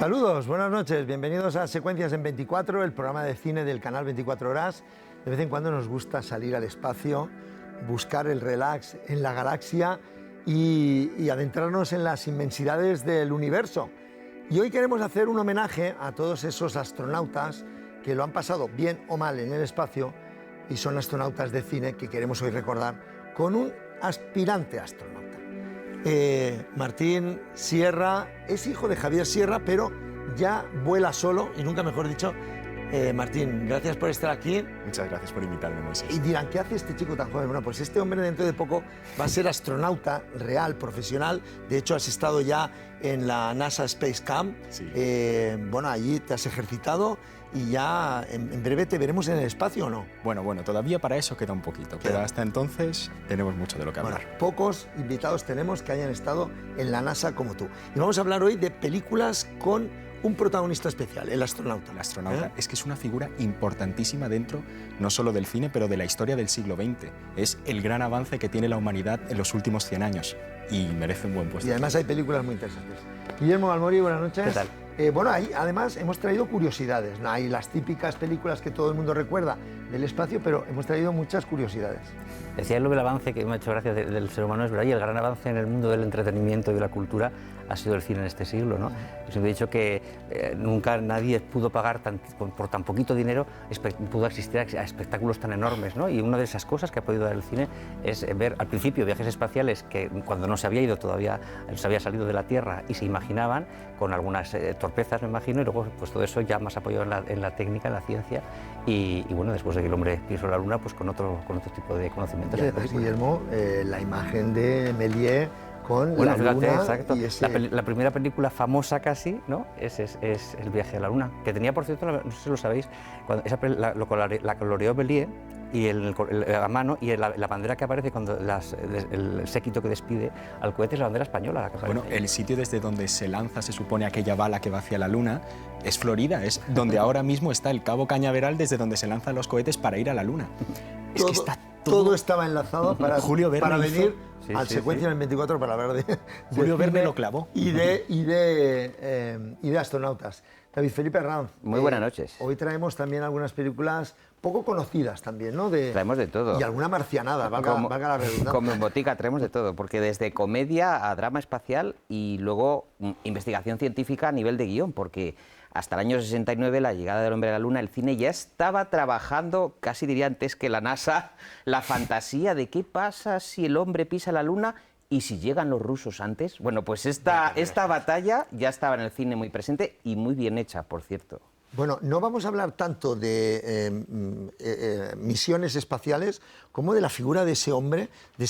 Saludos, buenas noches, bienvenidos a Secuencias en 24, el programa de cine del canal 24 Horas. De vez en cuando nos gusta salir al espacio, buscar el relax en la galaxia y adentrarnos en las inmensidades del universo. Y hoy queremos hacer un homenaje a todos esos astronautas que lo han pasado bien o mal en el espacio y son astronautas de cine que queremos hoy recordar con un aspirante astronauta. Martín Sierra es hijo de Javier Sierra, pero ya vuela solo, y nunca mejor dicho. Martín, gracias por estar aquí. Muchas gracias por invitarme, Moisés. Y dirán, ¿qué hace este chico tan joven? Bueno, pues este hombre dentro de poco va a ser astronauta real, profesional. De hecho, has estado ya en la NASA Space Camp. Sí. Bueno, allí te has ejercitado y ya en breve te veremos en el espacio, ¿o no? Bueno, todavía para eso queda un poquito, pero hasta entonces tenemos mucho de lo que hablar. Bueno, pocos invitados tenemos que hayan estado en la NASA como tú. Y vamos a hablar hoy de películas con un protagonista especial, el astronauta. El astronauta es que es una figura importantísima dentro, no solo del cine, pero de la historia del siglo XX. Es el gran avance que tiene la humanidad en los últimos 100 años y merece un buen puesto. Y además hay películas muy interesantes. Guillermo Balmori, buenas noches. ¿Qué tal? Bueno, ahí además hemos traído curiosidades, ¿no? Hay las típicas películas que todo el mundo recuerda del espacio, pero hemos traído muchas curiosidades. Decía lo del avance, que me ha hecho gracia del ser humano, es verdad, y el gran avance en el mundo del entretenimiento y de la cultura ha sido el cine en este siglo, ¿no? Yo siempre he dicho que nunca nadie pudo pagar por tan poquito dinero, pudo asistir a espectáculos tan enormes, ¿no? Y una de esas cosas que ha podido dar el cine es ver al principio viajes espaciales que cuando no se había ido todavía, se había salido de la Tierra y se imaginaban, con algunas torpezas me imagino, y luego pues todo eso ya más apoyado en la técnica, en la ciencia, y bueno, después de que el hombre pisó la Luna, pues con otro tipo de conocimientos. Y además, Guillermo, la imagen de Méliès con la fíjate, Luna. exacto. Y ese... la primera película famosa casi, ¿no? es El viaje a la Luna, que tenía, por cierto, no sé si lo sabéis, la coloreó Méliès y a mano, y la bandera que aparece cuando el séquito que despide al cohete es la bandera española. La que bueno, el sitio desde donde se lanza, se supone, aquella bala que va hacia la Luna, es Florida, es donde ahora mismo está el Cabo Cañaveral, desde donde se lanzan los cohetes para ir a la Luna. Es que está todo estaba enlazado para venir al Secuencia en el 24 para hablar de Julio Verne lo clavó. Y de astronautas. David Felipe Arranz. Muy buenas noches. Hoy traemos también algunas películas poco conocidas también, ¿no? Traemos de todo. Y alguna marcianada, valga la redundancia. Como en botica traemos de todo, porque desde comedia a drama espacial y luego investigación científica a nivel de guión, porque hasta el año 69, la llegada del hombre a la Luna, el cine ya estaba trabajando, casi diría antes que la NASA, la fantasía de qué pasa si el hombre pisa la Luna y si llegan los rusos antes. Bueno, pues esta batalla ya estaba en el cine muy presente y muy bien hecha, por cierto. Bueno, no vamos a hablar tanto de misiones espaciales como de la figura de ese hombre, de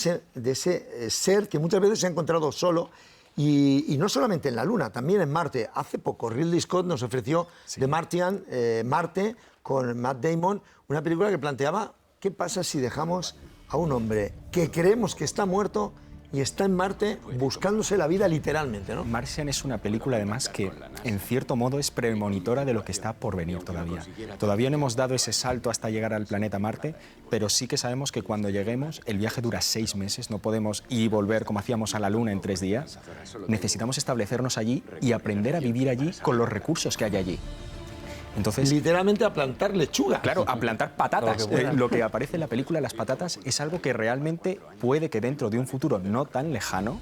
ese ser que muchas veces se ha encontrado solo. Y no solamente en la Luna, también en Marte. Hace poco Ridley Scott nos ofreció The Martian, Marte, con Matt Damon, una película que planteaba qué pasa si dejamos a un hombre que creemos que está muerto y está en Marte buscándose la vida literalmente, ¿no? Martian es una película además que en cierto modo es premonitora de lo que está por venir todavía. Todavía no hemos dado ese salto hasta llegar al planeta Marte, pero sí que sabemos que cuando lleguemos el viaje dura 6 meses, no podemos ir y volver como hacíamos a la Luna en 3 días. Necesitamos establecernos allí y aprender a vivir allí con los recursos que hay allí. Entonces, literalmente a plantar lechuga. Claro, a plantar patatas. Lo que aparece en la película, las patatas, es algo que realmente puede que dentro de un futuro no tan lejano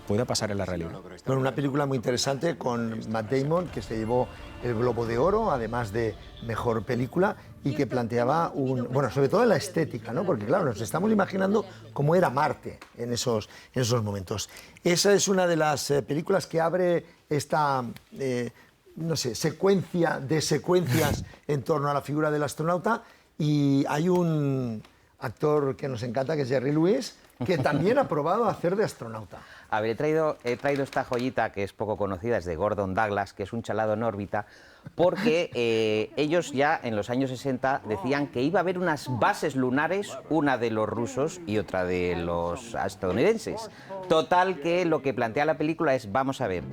pueda pasar en la realidad. Bueno, una película muy interesante con Matt Damon, que se llevó el Globo de Oro, además de Mejor Película, y que planteaba bueno, sobre todo en la estética, ¿no? Porque claro, nos estamos imaginando cómo era Marte en esos momentos. Esa es una de las películas que abre esta... no sé, secuencia de secuencias en torno a la figura del astronauta, y hay un actor que nos encanta, que es Jerry Lewis, que también ha probado a hacer de astronauta. A ver, he traído esta joyita que es poco conocida, es de Gordon Douglas, que es un chalado en órbita, porque ellos ya en los años 60 decían que iba a haber unas bases lunares, una de los rusos y otra de los estadounidenses. Total, que lo que plantea la película es, vamos a ver,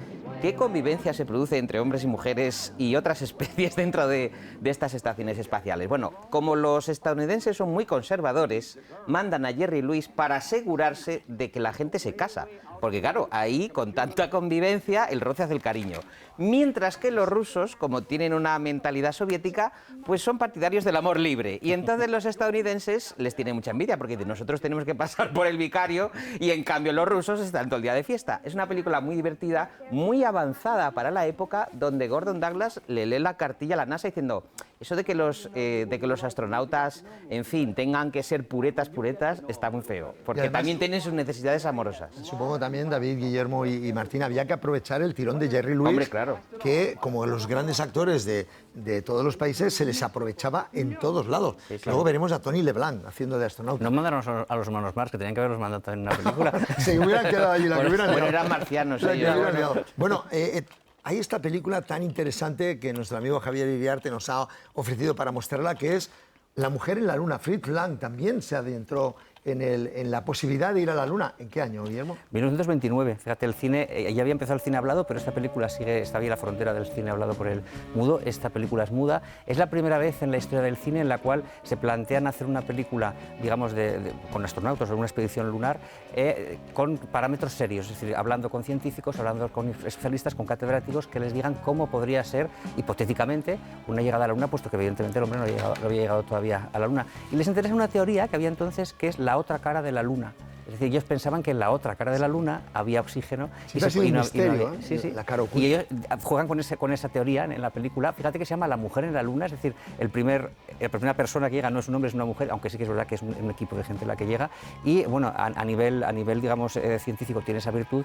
¿qué convivencia se produce entre hombres y mujeres y otras especies dentro de estas estaciones espaciales? Bueno, como los estadounidenses son muy conservadores, mandan a Jerry Lewis para asegurarse de que la gente se casa. porque claro, ahí con tanta convivencia el roce hace el cariño. Mientras que los rusos, como tienen una mentalidad soviética, pues son partidarios del amor libre. Y entonces los estadounidenses les tienen mucha envidia, porque nosotros tenemos que pasar por el vicario y en cambio los rusos están todo el día de fiesta. Es una película muy divertida, muy avanzada para la época, donde Gordon Douglas le lee la cartilla a la NASA diciendo: eso de que los astronautas, en fin, tengan que ser puretas, está muy feo, porque además, también tienen sus necesidades amorosas. Supongo también, David, Guillermo y Martín, había que aprovechar el tirón de Jerry Lewis. Hombre, claro. Que, como los grandes actores de todos los países, se les aprovechaba en todos lados. Sí, claro. Luego veremos a Tony LeBlanc haciendo de astronauta. No mandaron a los hermanos Marx, que tenían que haberlos mandado también en una película. Se hubieran quedado allí, Bueno, hubieran liado. eran marcianos La que ellos. hubieran liado. Bueno, hay esta película tan interesante que nuestro amigo Javier Iriarte nos ha ofrecido para mostrarla, que es La mujer en la luna. Fritz Lang también se adentró en la posibilidad de ir a la luna. ¿En qué año, Guillermo? 1929, fíjate, el cine, ya había empezado el cine hablado, pero esta película está bien a la frontera del cine hablado por el mudo. Esta película es muda. Es la primera vez en la historia del cine en la cual se plantean hacer una película, digamos, con astronautas o una expedición lunar, con parámetros serios, es decir, hablando con científicos, hablando con especialistas, con catedráticos, que les digan cómo podría ser, hipotéticamente, una llegada a la luna, puesto que evidentemente el hombre no había llegado todavía a la luna. Y les interesa una teoría que había entonces, que es la otra cara de la luna. Es decir, ellos pensaban que en la otra cara de la luna había oxígeno. Sí, ha sido un misterio, había, sí, sí. La cara oculta. Y ellos juegan con esa teoría en la película. Fíjate que se llama La mujer en la luna, es decir, la primera persona que llega no es un hombre, es una mujer, aunque sí que es verdad que es un equipo de gente la que llega. Y bueno, a nivel digamos, científico tiene esa virtud.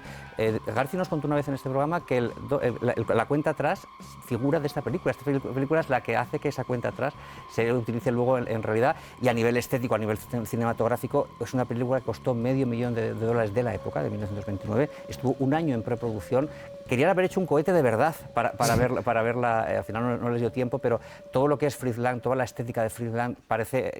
Garci nos contó una vez en este programa que la cuenta atrás figura de esta película. Esta película es la que hace que esa cuenta atrás se utilice luego en realidad. Y a nivel estético, a nivel cinematográfico, es una película que costó $500 million de la época, de 1929. Estuvo un año en preproducción. Querían haber hecho un cohete de verdad para verla, al final no les dio tiempo, pero todo lo que es Fritz Lang, toda la estética de Fritz Lang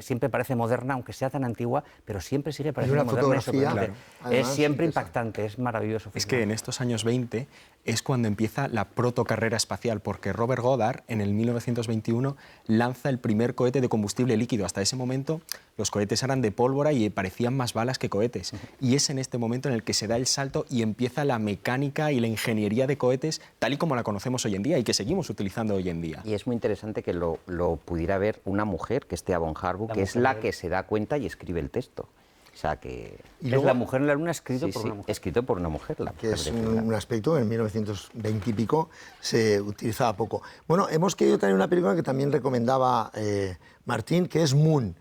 siempre parece moderna, aunque sea tan antigua, pero siempre sigue pareciendo moderna y sorprendente. Es siempre impactante, es maravilloso. Es que en estos años 20 es cuando empieza la protocarrera espacial, porque Robert Goddard en el 1921 lanza el primer cohete de combustible líquido. Hasta ese momento los cohetes eran de pólvora y parecían más balas que cohetes. Y es en este momento en el que se da el salto y empieza la mecánica y la ingeniería de cohetes tal y como la conocemos hoy en día y que seguimos utilizando hoy en día. Y es muy interesante que lo pudiera ver una mujer, que es Thea von Harburg, que es la que se da cuenta y escribe el texto. O sea que... Y luego, es La mujer en la luna escrito por una mujer. Escrito por una mujer. Que es un aspecto que en 1920 y pico se utilizaba poco. Bueno, hemos querido traer una película que también recomendaba Martín, que es Moon,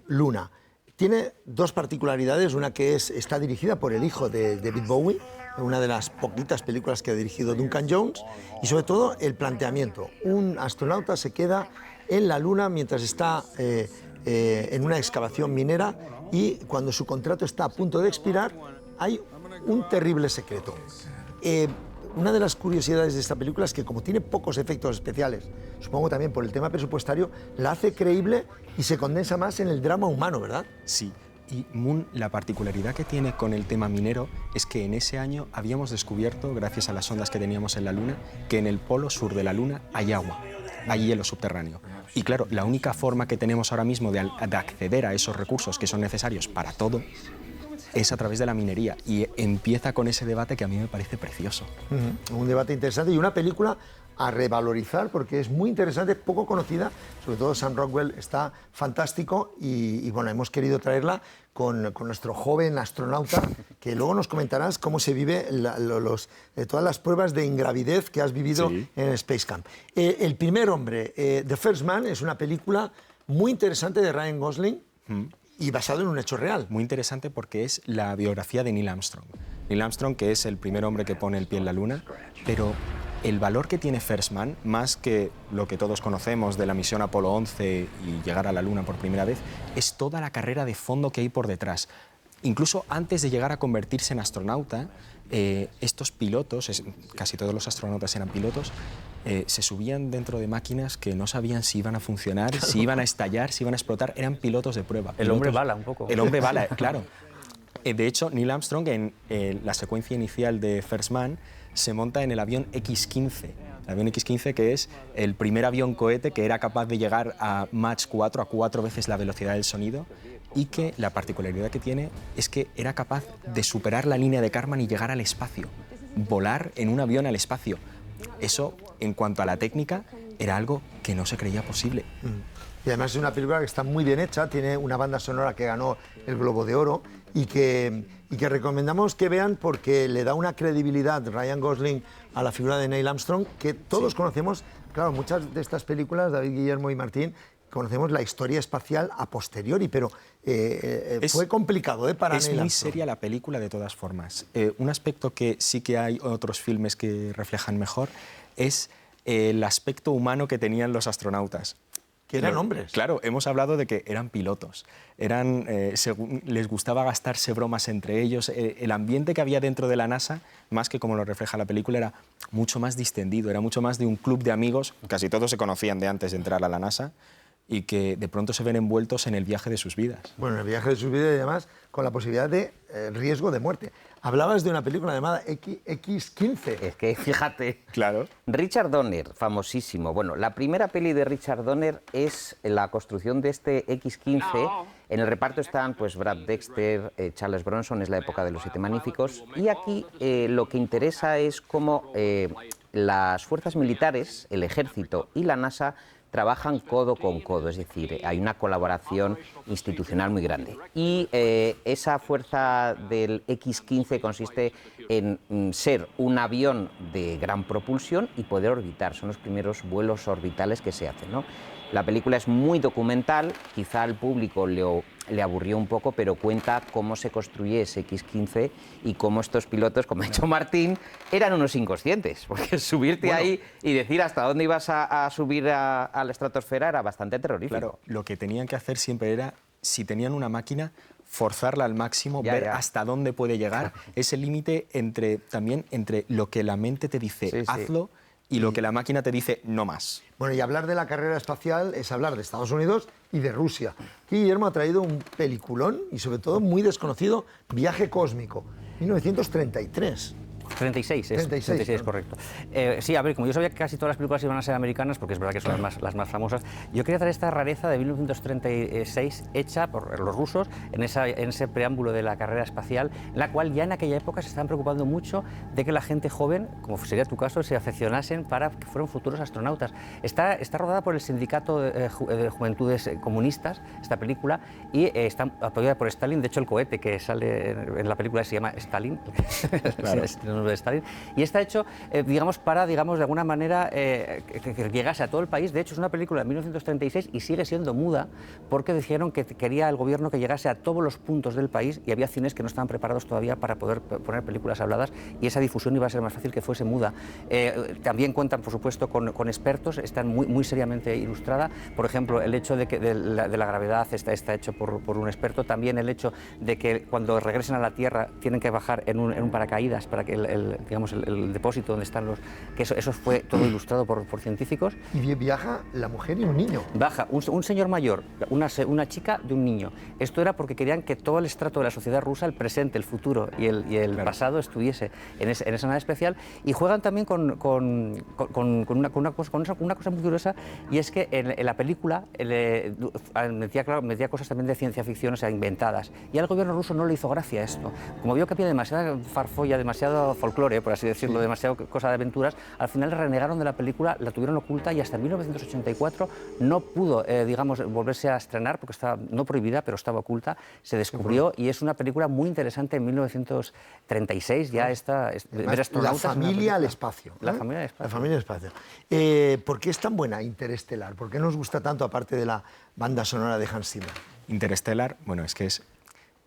Luna. Tiene dos particularidades, una que está dirigida por el hijo de David Bowie, una de las poquitas películas que ha dirigido Duncan Jones, y sobre todo el planteamiento. Un astronauta se queda en la Luna mientras está en una excavación minera y cuando su contrato está a punto de expirar hay un terrible secreto. Una de las curiosidades de esta película es que, como tiene pocos efectos especiales, supongo también por el tema presupuestario, la hace creíble y se condensa más en el drama humano, ¿verdad? Sí. Y Moon, la particularidad que tiene con el tema minero es que en ese año habíamos descubierto, gracias a las sondas que teníamos en la Luna, que en el polo sur de la Luna hay agua, hay hielo subterráneo. Y claro, la única forma que tenemos ahora mismo de acceder a esos recursos que son necesarios para todo es a través de la minería. Y empieza con ese debate que a mí me parece precioso. Un debate interesante y una película a revalorizar porque es muy interesante, poco conocida, sobre todo Sam Rockwell está fantástico y bueno, hemos querido traerla con nuestro joven astronauta, que luego nos comentarás cómo se vive todas las pruebas de ingravidez que has vivido en el Space Camp. El primer hombre, The First Man, es una película muy interesante de Ryan Gosling y basado en un hecho real. Muy interesante porque es la biografía de Neil Armstrong. Neil Armstrong, que es el primer hombre que pone el pie en la Luna, pero el valor que tiene First Man, más que lo que todos conocemos de la misión Apolo 11 y llegar a la Luna por primera vez, es toda la carrera de fondo que hay por detrás. Incluso antes de llegar a convertirse en astronauta, estos pilotos, casi todos los astronautas eran pilotos, se subían dentro de máquinas que no sabían si iban a funcionar, si iban a estallar, si iban a explotar. Eran pilotos de prueba. El hombre bala, un poco. El hombre bala, claro. De hecho, Neil Armstrong, en la secuencia inicial de First Man, se monta en el avión X-15. El avión X-15, que es el primer avión cohete que era capaz de llegar a Mach 4, a 4 veces la velocidad del sonido, y que la particularidad que tiene es que era capaz de superar la línea de Kármán y llegar al espacio, volar en un avión al espacio. Eso, en cuanto a la técnica, era algo que no se creía posible. Y además es una película que está muy bien hecha, tiene una banda sonora que ganó el Globo de Oro y que recomendamos que vean porque le da una credibilidad Ryan Gosling a la figura de Neil Armstrong que todos conocemos. Claro, muchas de estas películas, David, Guillermo y Martín, conocemos la historia espacial a posteriori, pero fue complicado para Neil Armstrong. Es muy seria la película de todas formas. Un aspecto que sí que hay otros filmes que reflejan mejor es el aspecto humano que tenían los astronautas. Que eran hombres. Claro, hemos hablado de que eran pilotos, les gustaba gastarse bromas entre ellos. El ambiente que había dentro de la NASA, más que como lo refleja la película, era mucho más distendido, era mucho más de un club de amigos, casi todos se conocían de antes de entrar a la NASA, y que de pronto se ven envueltos en el viaje de sus vidas. Bueno, en el viaje de sus vidas y además con la posibilidad de riesgo de muerte. Hablabas de una película llamada X-15. Es que fíjate. Claro. Richard Donner, famosísimo. Bueno, la primera peli de Richard Donner es la construcción de este X-15. En el reparto están pues Brad Dexter, Charles Bronson, es la época de los Siete Magníficos. Y aquí lo que interesa es cómo las fuerzas militares, el ejército y la NASA trabajan codo con codo, es decir, hay una colaboración institucional muy grande. Y esa fuerza del X-15 consiste en ser un avión de gran propulsión y poder orbitar. Son los primeros vuelos orbitales que se hacen, ¿no? La película es muy documental, quizá al público le aburrió un poco, pero cuenta cómo se construye ese X-15 y cómo estos pilotos, como ha dicho Martín, eran unos inconscientes, porque subirte ahí y decir hasta dónde ibas a subir a la estratosfera era bastante terrorífico. Claro, lo que tenían que hacer siempre era, si tenían una máquina, forzarla al máximo, ver hasta dónde puede llegar, ese límite entre lo que la mente te dice, hazlo, y lo que la máquina te dice, no más. Bueno, y hablar de la carrera espacial es hablar de Estados Unidos y de Rusia. Aquí Guillermo ha traído un peliculón y sobre todo muy desconocido, Viaje Cósmico, 1933. 36, 36, correcto. Sí, a ver, como yo sabía que casi todas las películas iban a ser americanas, porque es verdad que son las más famosas, yo quería traer esta rareza de 1936 hecha por los rusos en ese preámbulo de la carrera espacial, en la cual ya en aquella época se estaban preocupando mucho de que la gente joven, como sería tu caso, se aficionasen para que fueran futuros astronautas. Está rodada por el Sindicato de Juventudes Comunistas, esta película, y está apoyada por Stalin. De hecho, el cohete que sale en la película se llama Stalin. Claro. De Stalin, y está hecho, digamos, para, digamos, de alguna manera que llegase a todo el país. De hecho, es una película de 1936 y sigue siendo muda porque dijeron que quería el gobierno que llegase a todos los puntos del país y había cines que no estaban preparados todavía para poder poner películas habladas y esa difusión iba a ser más fácil que fuese muda. También cuentan, por supuesto, con expertos, están muy seriamente ilustrada. Por ejemplo, el hecho de que de la gravedad está hecho por un experto. También el hecho de que cuando regresen a la Tierra tienen que bajar en un paracaídas para que el depósito donde están que eso fue todo ilustrado por científicos. Y viaja la mujer y un niño. Baja un señor mayor, una chica de un niño. Esto era porque querían que todo el estrato de la sociedad rusa, el presente, el futuro y el pasado estuviese en esa nave especial, y juegan también con una cosa muy curiosa, y es que en la película metía cosas también de ciencia ficción, o sea, inventadas, y al gobierno ruso no le hizo gracia esto. Como vio que había demasiada farfolla, demasiado folclore, por así decirlo, demasiado cosa de aventuras, al final renegaron de la película, la tuvieron oculta y hasta 1984 no pudo, digamos, volverse a estrenar porque estaba no prohibida, pero estaba oculta, se descubrió y es una película muy interesante. En 1936 ya está... La familia al espacio. La familia al espacio. La familia al espacio. ¿Por qué es tan buena Interestelar? ¿Por qué nos gusta tanto, aparte de la banda sonora de Hans Zimmer? Interestelar, bueno, es que es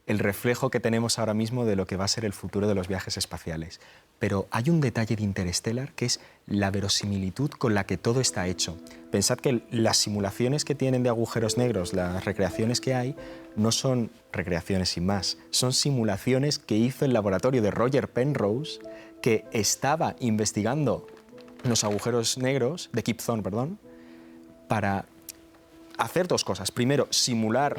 el reflejo que tenemos ahora mismo de lo que va a ser el futuro de los viajes espaciales. Pero hay un detalle de Interstellar que es la verosimilitud con la que todo está hecho. Pensad que las simulaciones que tienen de agujeros negros, las recreaciones que hay, no son recreaciones sin más, son simulaciones que hizo el laboratorio de Roger Penrose, que estaba investigando los agujeros negros, de Kip Thorne, perdón, para hacer dos cosas. Primero, simular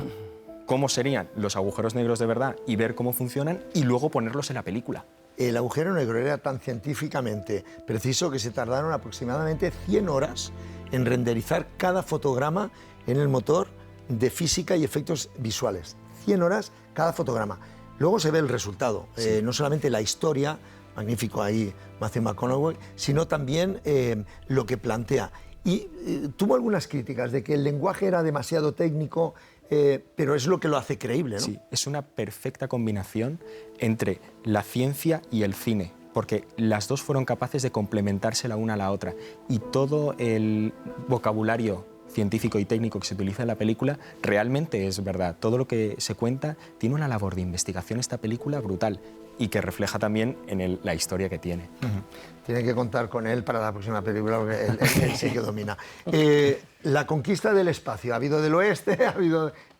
cómo serían los agujeros negros de verdad y ver cómo funcionan, y luego ponerlos en la película. El agujero negro era tan científicamente preciso que se tardaron aproximadamente 100 horas en renderizar cada fotograma en el motor de física y efectos visuales. 100 horas cada fotograma. Luego se ve el resultado, no solamente la historia, magnífico ahí Matthew McConaughey, sino también lo que plantea. Y tuvo algunas críticas de que el lenguaje era demasiado técnico, pero es lo que lo hace creíble, ¿no? Sí, es una perfecta combinación entre la ciencia y el cine, porque las dos fueron capaces de complementarse la una a la otra, y todo el vocabulario científico y técnico que se utiliza en la película realmente es verdad. Todo lo que se cuenta tiene una labor de investigación esta película brutal y que refleja también en la historia que tiene. Tiene que contar con él para la próxima película porque él sí que domina. La conquista del espacio, ha habido del oeste,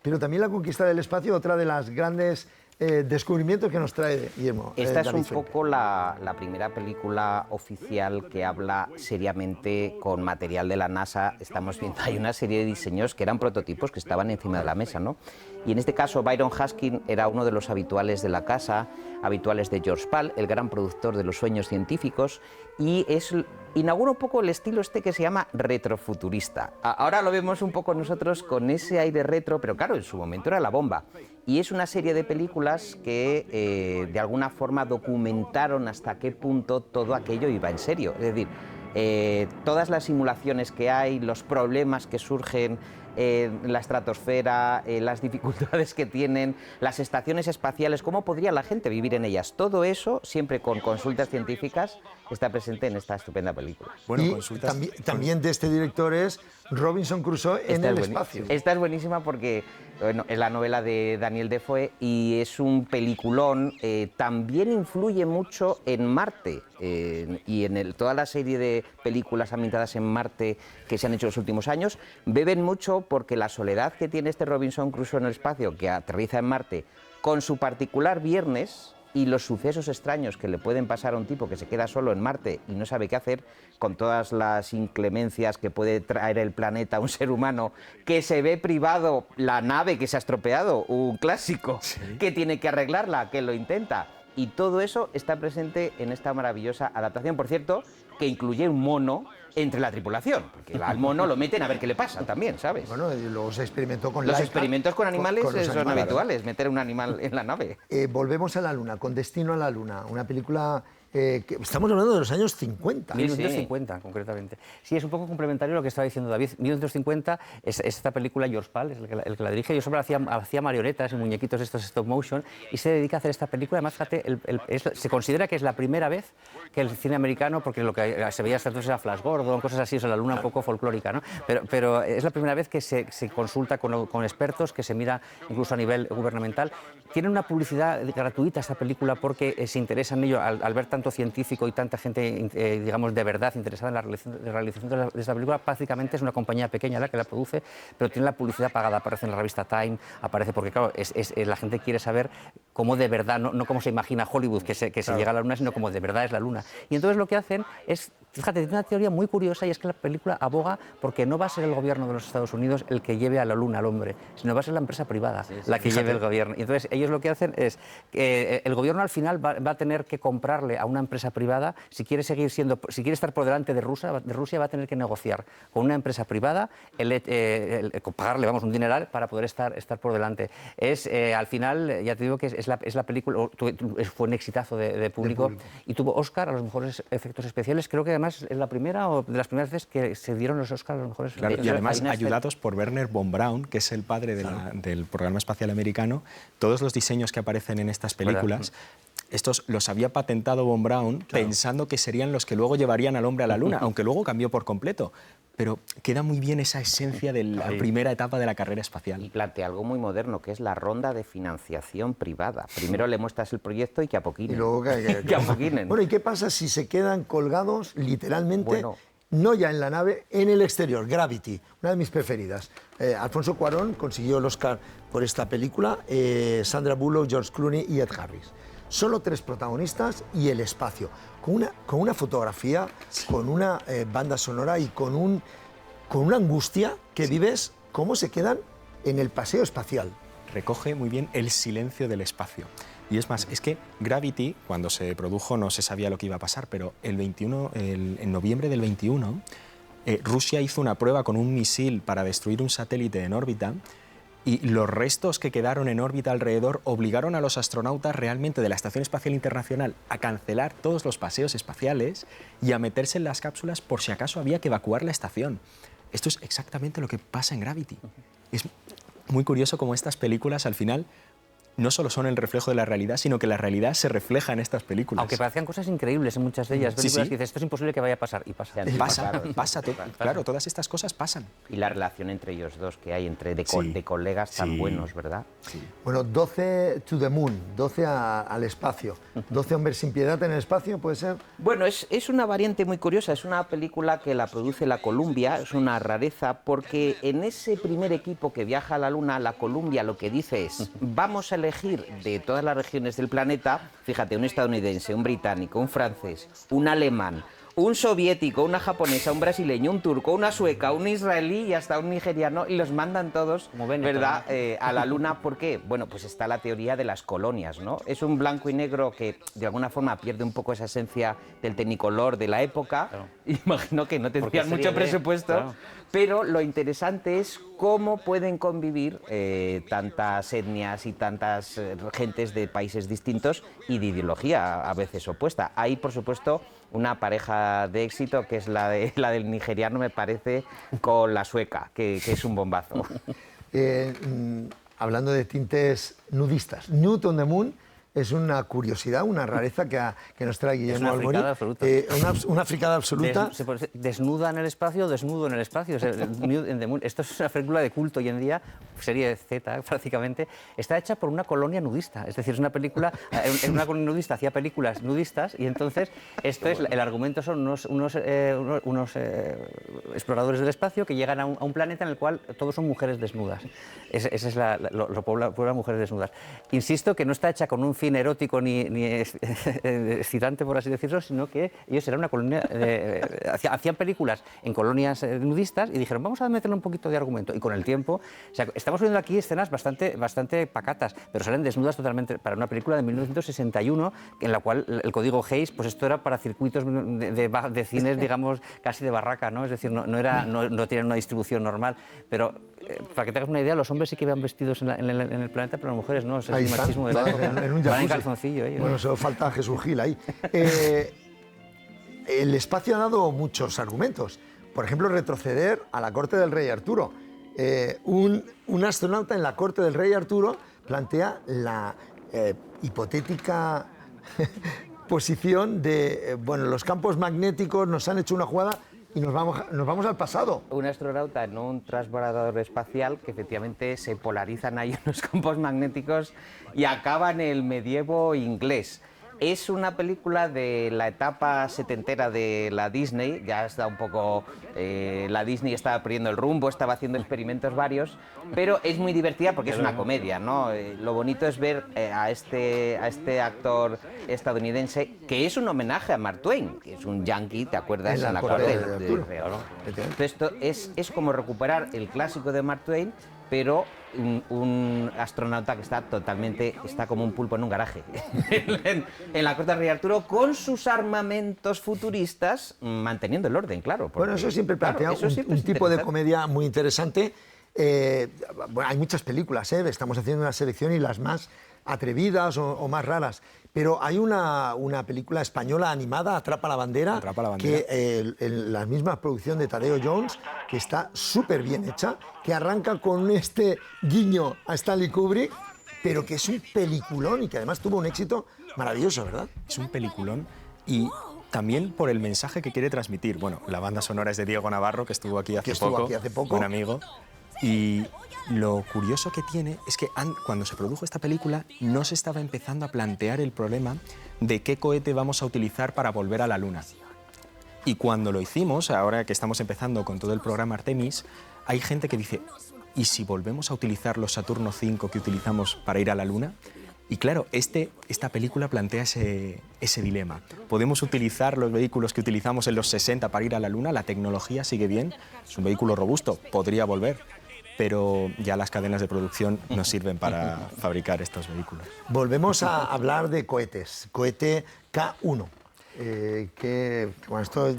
pero también la conquista del espacio, otra de las grandes descubrimientos que nos trae Guillermo. Esta es David un Felipe. poco la primera película oficial que habla seriamente con material de la NASA. Estamos viendo, hay una serie de diseños que eran prototipos que estaban encima de la mesa, ¿no? Y en este caso Byron Haskin era uno de los habituales de la casa, habituales de George Pal, el gran productor de los sueños científicos, y inaugura un poco el estilo este que se llama retrofuturista. Ahora lo vemos un poco nosotros con ese aire retro, pero claro, en su momento era la bomba. Y es una serie de películas que de alguna forma documentaron hasta qué punto todo aquello iba en serio. Es decir, todas las simulaciones que hay, los problemas que surgen, la estratosfera, las dificultades que tienen, las estaciones espaciales, cómo podría la gente vivir en ellas. Todo eso, siempre con consultas científicas, está presente en esta estupenda película. Bueno, y también de este director es Robinson Crusoe en el espacio. Esta es buenísima porque bueno, es la novela de Daniel Defoe y es un peliculón. También influye mucho en Marte y en toda la serie de películas ambientadas en Marte que se han hecho en los últimos años. Beben mucho porque la soledad que tiene este Robinson Crusoe en el espacio, que aterriza en Marte, con su particular viernes y los sucesos extraños que le pueden pasar a un tipo que se queda solo en Marte y no sabe qué hacer, con todas las inclemencias que puede traer el planeta a un ser humano, que se ve privado la nave que se ha estropeado, un clásico, que tiene que arreglarla, que lo intenta. Y todo eso está presente en esta maravillosa adaptación, por cierto, que incluye un mono entre la tripulación, porque al mono lo meten a ver qué le pasa también, ¿sabes? Bueno, y luego se experimentó con los Laika, experimentos con animales con los son animales, habituales, meter un animal en la nave. Volvemos a la Luna, con Destino a la Luna, una película que estamos hablando de los años 50. 1950, concretamente. Sí, es un poco complementario a lo que estaba diciendo David. 1950 es esta película, George Pal, es el que la dirige. Yo siempre hacía marionetas y muñequitos estos stop motion y se dedica a hacer esta película. Además, fíjate, se considera que es la primera vez que el cine americano, porque lo que se veía hasta entonces era Flash Gordon, cosas así, o sea, la Luna un poco folclórica, ¿no? Pero es la primera vez que se consulta con expertos, que se mira incluso a nivel gubernamental. Tiene una publicidad gratuita esta película porque se interesa en ello al ver tanto científico y tanta gente, digamos, de verdad interesada en la realización de esta película. Prácticamente es una compañía pequeña la que la produce, pero tiene la publicidad pagada. Aparece en la revista Time, aparece porque, claro, la gente quiere saber cómo de verdad, no cómo se imagina Hollywood que se llega a la Luna, sino cómo de verdad es la Luna. Y entonces lo que hacen es, fíjate, tiene una teoría muy curiosa, y es que la película aboga porque no va a ser el gobierno de los Estados Unidos el que lleve a la Luna al hombre, sino va a ser la empresa privada la que lleve el gobierno. Y entonces ellos lo que hacen es que el gobierno al final va a tener que comprarle a una empresa privada, si quiere estar por delante de Rusia va a tener que negociar con una empresa privada, pagarle, vamos, un dineral para poder estar por delante. Al final, ya te digo que es la película, fue un exitazo de público y tuvo Oscar a los mejores efectos especiales. Creo que además es la primera o de las primeras veces que se dieron los Oscars a los mejores efectos especiales. Y además hay ayudados por Wernher von Braun, que es el padre del programa espacial americano. Todos los diseños que aparecen en estas películas, estos los había patentado von Braun pensando que serían los que luego llevarían al hombre a la Luna, aunque luego cambió por completo. Pero queda muy bien esa esencia de la primera etapa de la carrera espacial. Y plantea algo muy moderno, que es la ronda de financiación privada. Primero le muestras el proyecto y que apoquinen. Y luego que apoquinen. Bueno, ¿y qué pasa si se quedan colgados literalmente, no ya en la nave, en el exterior? Gravity, una de mis preferidas. Alfonso Cuarón consiguió el Oscar por esta película, Sandra Bullock, George Clooney y Ed Harris. Solo 3 protagonistas y el espacio, con una fotografía, con una banda sonora y con una angustia que vives cómo se quedan en el paseo espacial. Recoge muy bien el silencio del espacio. Y es más, es que Gravity, cuando se produjo, no se sabía lo que iba a pasar, pero en noviembre del 21, Rusia hizo una prueba con un misil para destruir un satélite en órbita Y los restos que quedaron en órbita alrededor obligaron a los astronautas realmente de la Estación Espacial Internacional a cancelar todos los paseos espaciales y a meterse en las cápsulas por si acaso había que evacuar la estación. Esto es exactamente lo que pasa en Gravity. Es muy curioso cómo estas películas al final no solo son el reflejo de la realidad, sino que la realidad se refleja en estas películas. Aunque parecían cosas increíbles en muchas de ellas, películas que dices, esto es imposible que vaya a pasar, y pasa. Claro, todas estas cosas pasan. Y la relación entre ellos dos que hay, de colegas tan buenos, ¿verdad? Sí. Bueno, 12 to the moon, 12 al espacio. 12 hombres sin piedad en el espacio, ¿puede ser? Bueno, es una variante muy curiosa, es una película que la produce la Columbia, es una rareza, porque en ese primer equipo que viaja a la Luna, la Columbia lo que dice es, vamos a elegir de todas las regiones del planeta, fíjate, un estadounidense, un británico, un francés, un alemán, un soviético, una japonesa, un brasileño, un turco, una sueca, un israelí y hasta un nigeriano, y los mandan todos, ¿verdad?, a la Luna. ¿Por qué? Bueno, pues está la teoría de las colonias, ¿no? Es un blanco y negro que de alguna forma pierde un poco esa esencia del Technicolor de la época. Claro. Imagino que no tendrían mucho presupuesto, claro. Pero lo interesante es cómo pueden convivir tantas etnias y tantas gentes de países distintos y de ideología a veces opuesta. Hay, por supuesto, una pareja de éxito que es la del nigeriano, me parece, con la sueca, que es un bombazo. Hablando de tintes nudistas, Nude on the Moon es una curiosidad, una rareza que nos trae Guillermo Almori. Es una fricada absoluta. Una fricada absoluta. Desnuda en el espacio, desnudo en el espacio. Nude on the Moon. Esto es una película de culto hoy en día, serie Z prácticamente. Está hecha por una colonia nudista. Es decir, es una película, en una colonia nudista hacía películas nudistas y entonces esto es, el argumento son unos exploradores del espacio que llegan a un planeta en el cual todos son mujeres desnudas. Ese es lo pueblan mujeres desnudas. Insisto que no está hecha con un fin erótico ni excitante, por así decirlo, sino que ellos eran una colonia, hacían películas en colonias nudistas y dijeron, vamos a meterle un poquito de argumento. Y con el tiempo, o sea, estamos viendo aquí escenas bastante pacatas, pero salen desnudas totalmente para una película de 1961, en la cual el código Hays, pues esto era para circuitos de cines, digamos, casi de barraca, ¿no? Es decir, no tienen una distribución normal, pero para que te hagas una idea, los hombres sí que van vestidos en el planeta, pero las mujeres no, es el machismo de la época. Van en calzoncillo ellos. Bueno, solo falta Jesús Gil ahí. El espacio ha dado muchos argumentos. Por ejemplo, retroceder a la corte del rey Arturo. Un astronauta en la corte del rey Arturo plantea la hipotética posición de, bueno, los campos magnéticos nos han hecho una jugada y nos vamos al pasado. Un astronauta en un transbordador espacial que efectivamente se polarizan ahí unos campos magnéticos y acaba en el medievo inglés. Es una película de la etapa setentera de la Disney, ya está un poco... la Disney estaba perdiendo el rumbo, estaba haciendo experimentos varios, pero es muy divertida porque es una comedia, ¿no? Lo bonito es ver a este actor estadounidense, que es un homenaje a Mark Twain, que es un yankee, ¿te acuerdas? En la corte del rey, ¿no? Entonces esto es como recuperar el clásico de Mark Twain, pero un astronauta que está como un pulpo en un garaje en la corte del rey Arturo con sus armamentos futuristas, manteniendo el orden, claro. Porque, bueno, eso siempre plantea un tipo de comedia muy interesante. Bueno, hay muchas películas, estamos haciendo una selección y las más atrevidas o más raras, pero hay una película española animada, Atrapa la bandera, que en la misma producción de Tadeo Jones, que está súper bien hecha, que arranca con este guiño a Stanley Kubrick, pero que es un peliculón y que además tuvo un éxito maravilloso, ¿verdad? Es un peliculón y también por el mensaje que quiere transmitir. Bueno, la banda sonora es de Diego Navarro, que estuvo aquí hace poco, un amigo. Y lo curioso que tiene es que cuando se produjo esta película no se estaba empezando a plantear el problema de qué cohete vamos a utilizar para volver a la Luna. Y cuando lo hicimos, ahora que estamos empezando con todo el programa Artemis, hay gente que dice, ¿y si volvemos a utilizar los Saturno V que utilizamos para ir a la Luna? Y claro, esta película plantea ese dilema. ¿Podemos utilizar los vehículos que utilizamos en los 60 para ir a la Luna? La tecnología sigue bien, es un vehículo robusto, podría volver, pero ya las cadenas de producción no sirven para fabricar estos vehículos. Volvemos a hablar de cohetes, cohete K1. Bueno, esto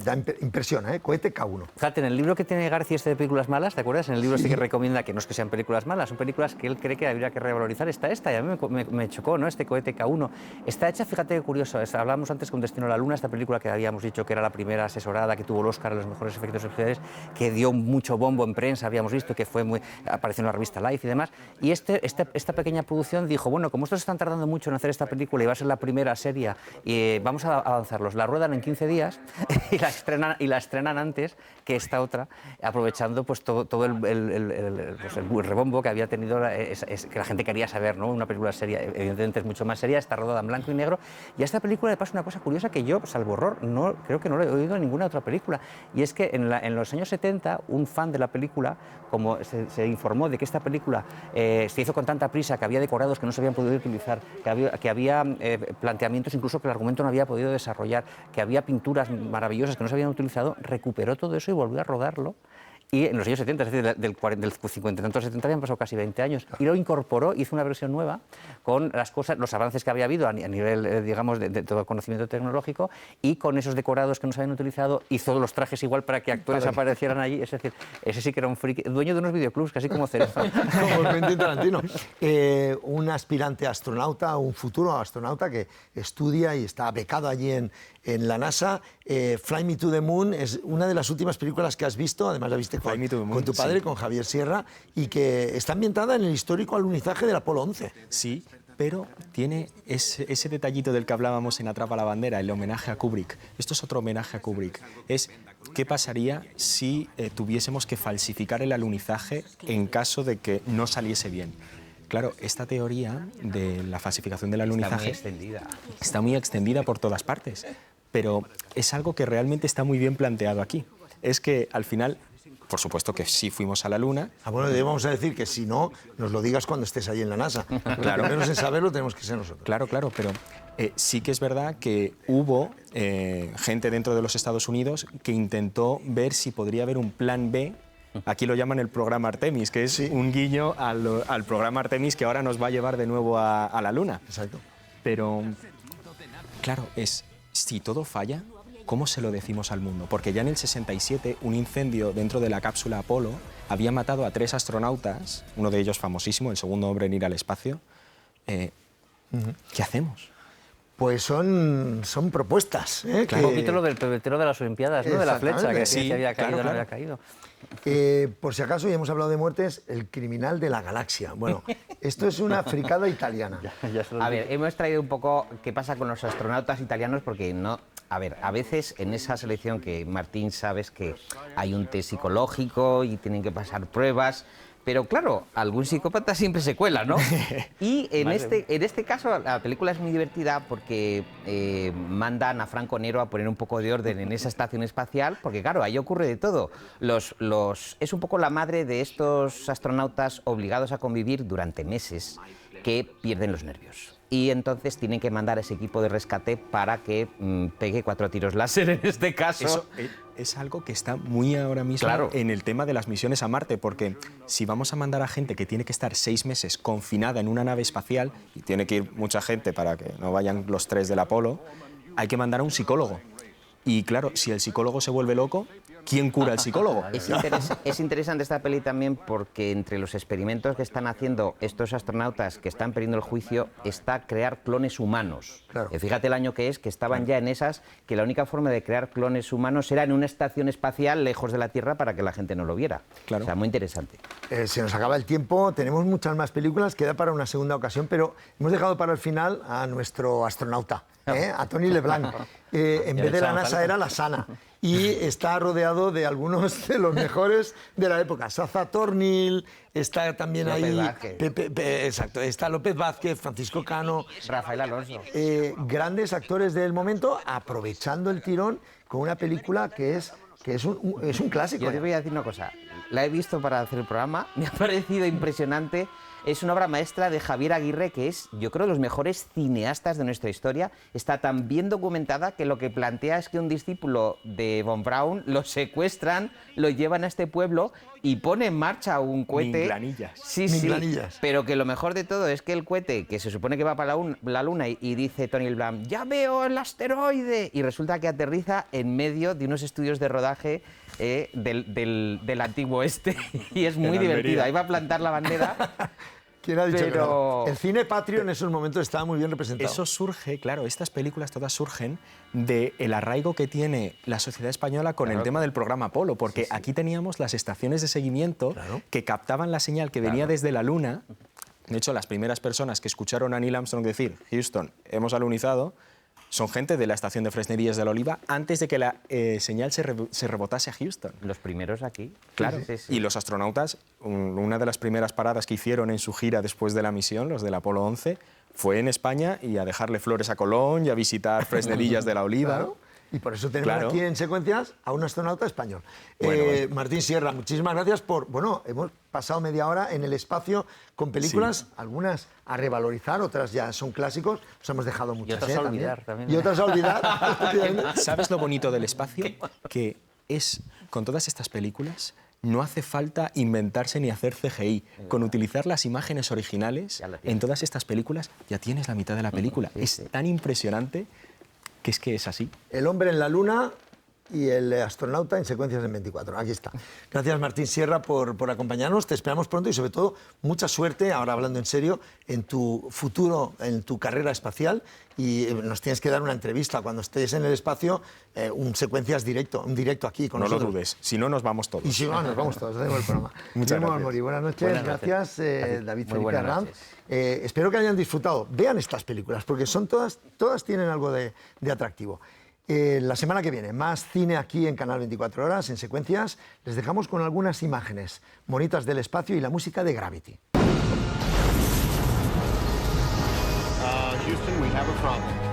impresiona, cohete K1. Fíjate, en el libro que tiene García de películas malas, ¿te acuerdas? En el libro sí que recomienda que no es que sean películas malas, son películas que él cree que habría que revalorizar. Está esta, y a mí me chocó, ¿no? Este cohete K1. Está hecha, fíjate qué curioso, hablábamos antes con Destino a la Luna, esta película que habíamos dicho que era la primera asesorada, que tuvo el Oscar a los mejores efectos especiales, que dio mucho bombo en prensa, habíamos visto que apareció en la revista Life y demás. Y esta pequeña producción dijo, bueno, como estos están tardando mucho en hacer esta película y va a ser la primera seria, vamos a avanzarlos. La ruedan en 15 días y la estrenan antes que esta otra, aprovechando pues todo el rebombo que había tenido, que la gente quería saber, ¿no? Una película seria, evidentemente es mucho más seria, está rodada en blanco y negro, y a esta película le pasa una cosa curiosa que yo, salvo horror, creo que no lo he oído en ninguna otra película, y es que en los años 70, un fan de la película, como se informó de que esta película se hizo con tanta prisa, que había decorados que no se habían podido utilizar, que había planteamientos incluso que el argumento no había podido desarrollar, que había pinturas maravillosas que no se habían utilizado, recuperó todo eso y volvió a rodarlo. Y en los años 70, es decir, del 50 y tantos 70 habían pasado casi 20 años, y lo incorporó, hizo una versión nueva con las cosas, los avances que había habido a nivel, digamos, de todo el conocimiento tecnológico, y con esos decorados que no se habían utilizado, hizo los trajes igual para que actores aparecieran allí. Es decir, ese sí que era un friki, dueño de unos videoclubs, casi como Cerezo. Como el Quentin Tarantino. Un aspirante astronauta, un futuro astronauta que estudia y está becado allí en la NASA. Fly Me to the Moon es una de las últimas películas que has visto, además la viste con tu padre, sí, con Javier Sierra, y que está ambientada en el histórico alunizaje del Apolo 11. Sí, pero tiene ese detallito del que hablábamos en Atrapa la bandera, el homenaje a Kubrick. Esto es otro homenaje a Kubrick. Es qué pasaría si tuviésemos que falsificar el alunizaje en caso de que no saliese bien. Claro, esta teoría de la falsificación del alunizaje está muy extendida por todas partes, pero es algo que realmente está muy bien planteado aquí. Es que al final, por supuesto que sí fuimos a la Luna. Bueno, vamos a decir que si no, nos lo digas cuando estés ahí en la NASA. Claro, menos en saberlo tenemos que ser nosotros. Claro, pero sí que es verdad que hubo gente dentro de los Estados Unidos que intentó ver si podría haber un plan B. Aquí lo llaman el programa Artemis, que es un guiño al programa Artemis que ahora nos va a llevar de nuevo a la Luna. Exacto. Pero, claro, si todo falla, ¿cómo se lo decimos al mundo? Porque ya en el 67 un incendio dentro de la cápsula Apolo había matado a 3 astronautas, uno de ellos famosísimo, el segundo hombre en ir al espacio. ¿Qué hacemos? Pues son propuestas. Un poquito lo del pebetero de las Olimpiadas, ¿no? De la flecha, que sí había caído, no había caído. Por si acaso, ya hemos hablado de muertes, el criminal de la galaxia. Bueno, esto es una fricada italiana. A ver, hemos traído un poco qué pasa con los astronautas italianos, porque no... A ver, a veces en esa selección que Martín sabes que hay un test psicológico y tienen que pasar pruebas, pero claro, algún psicópata siempre se cuela, ¿no? Y en este caso la película es muy divertida porque mandan a Franco Nero a poner un poco de orden en esa estación espacial, porque claro, ahí ocurre de todo. Es un poco la madre de estos astronautas obligados a convivir durante meses que pierden los nervios. Y entonces tienen que mandar a ese equipo de rescate para que pegue 4 tiros láser en este caso. Eso es algo que está muy ahora mismo en el tema de las misiones a Marte, porque si vamos a mandar a gente que tiene que estar 6 meses confinada en una nave espacial, y tiene que ir mucha gente para que no vayan los 3 del Apolo, hay que mandar a un psicólogo. Y claro, si el psicólogo se vuelve loco, ¿quién cura al psicólogo? Es interesante esta peli también porque entre los experimentos que están haciendo estos astronautas que están perdiendo el juicio está crear clones humanos. Claro. Fíjate el año que estaban ya en esas, que la única forma de crear clones humanos era en una estación espacial lejos de la Tierra para que la gente no lo viera. Claro. O sea, muy interesante. Se nos acaba el tiempo, tenemos muchas más películas, queda para una segunda ocasión, pero hemos dejado para el final a nuestro astronauta, a Tony LeBlanc. En vez de la NASA era la Sana. Y está rodeado de algunos de los mejores de la época. Saza Tornil, está también López ahí... exacto, está López Vázquez, Francisco Cano... Rafael Alonso. Grandes actores del momento, aprovechando el tirón con una película que es un clásico. Yo te voy a decir una cosa. La he visto para hacer el programa, me ha parecido impresionante Es una obra maestra de Javier Aguirre, que es, yo creo, de los mejores cineastas de nuestra historia. Está tan bien documentada que lo que plantea es que un discípulo de von Braun lo secuestran, lo llevan a este pueblo y pone en marcha un cohete. Minglanillas. Sí, Minglanillas. sí. Pero que lo mejor de todo es que el cohete, que se supone que va para la Luna y dice Tony Blanc, ¡ya veo el asteroide! Y resulta que aterriza en medio de unos estudios de rodaje del antiguo oeste. Y es muy divertido. Ahí va a plantar la bandera. ¿Quién ha dicho Pero- que no? El cine patrio en esos momentos estaba muy bien representado. Eso surge, claro, estas películas todas surgen del arraigo que tiene la sociedad española con el tema del programa Apolo, porque aquí teníamos las estaciones de seguimiento que captaban la señal que venía desde la Luna. De hecho, las primeras personas que escucharon a Neil Armstrong decir, Houston, hemos alunizado, son gente de la estación de Fresnedillas de la Oliva antes de que la señal se rebotase a Houston. Los primeros aquí. Claro, Sí, sí, sí. y los astronautas, una de las primeras paradas que hicieron en su gira después de la misión, los del Apolo 11, fue en España y a dejarle flores a Colón y a visitar Fresnedillas de la Oliva. Claro. Y por eso tenemos Claro. aquí en Secuencias a un astronauta español. Bueno. Martín Sierra, muchísimas gracias por... Bueno, hemos pasado media hora en el espacio con películas, algunas a revalorizar, otras ya son clásicos, nos hemos dejado muchas. otras a también. olvidar también. Y otras a olvidar. ¿Sabes lo bonito del espacio? Que es, con todas estas películas, no hace falta inventarse ni hacer CGI. Con utilizar las imágenes originales Ya lo tienes. en todas estas películas, ya tienes la mitad de la película. Es tan impresionante que es así. El hombre en la luna y el astronauta en Secuencias en 24. Aquí está. Gracias, Martín Sierra, por acompañarnos. Te esperamos pronto y, sobre todo, mucha suerte, ahora hablando en serio, en tu futuro, en tu carrera espacial. Y nos tienes que dar una entrevista cuando estés en el espacio, un Secuencias directo, un directo aquí con No lo nosotros. dudes, si no nos vamos todos. Y si no, nos vamos todos, hacemos el programa. Muchas Guillermo gracias. Almori, buenas noches. Buenas noches. Gracias, David Muy Felipe buenas Arranz. noches. Espero que hayan disfrutado. Vean estas películas, porque son todas tienen algo de atractivo. La semana que viene, más cine aquí en Canal 24 Horas, en Secuencias. Les dejamos con algunas imágenes bonitas del espacio y la música de Gravity. Houston, we have a problem.